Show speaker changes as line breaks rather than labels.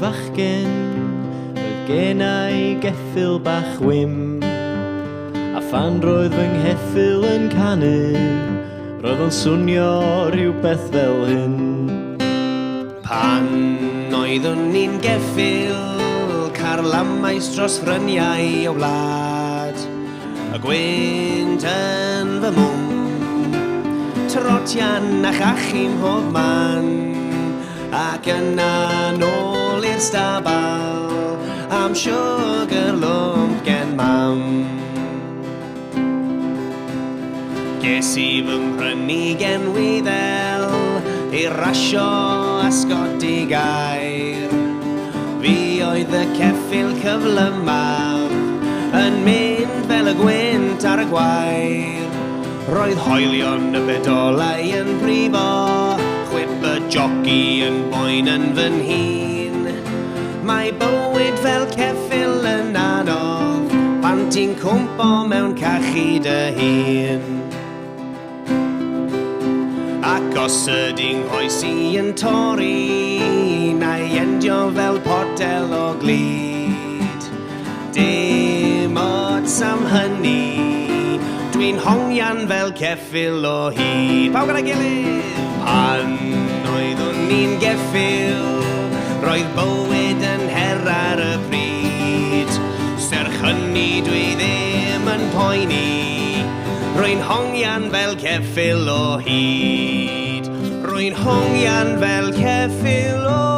fachgen, roedd gennau geffyl bach wym. A phan roedd fy ngheffyl yn canu, roedd o'n swnio rhywbeth fel hyn.
Pan oeddwn ni'n geffyl, carlamais dros fryniau o wlad, y gwynt yn fy mwm, trotian a chachim hob man, ac yna nôl i'r stabal, am sugar lump gen mam. Ges I fy mhrynu gen Wyddel, I rasio a sgodi gair. Fi oedd y ceffyl cyflymaf, yn mynd fel y gwynt ar y gwair. Roedd hoelion y bedolau yn brifo, chwip y joci yn boen yn fy nhîn. Mae bywyd fel ceffyl yn anodd, pan ti'n cwmpo mewn cachu dy hun. Ac os ydy'n nghoesi yn torri, na'i endio fel potel o glid. Dim ots am hynny, dwi'n hongian fel ceffyl o hyd. Pawb gyda'i gilydd! Pan oeddwn ni'n geffyl, roedd bywyd yn her ar y pryd. Serch hynny dwi ddim yn poeni, rwy'n hongian fel ceffyl o hyd. Rwy'n hongian fel ceffyl o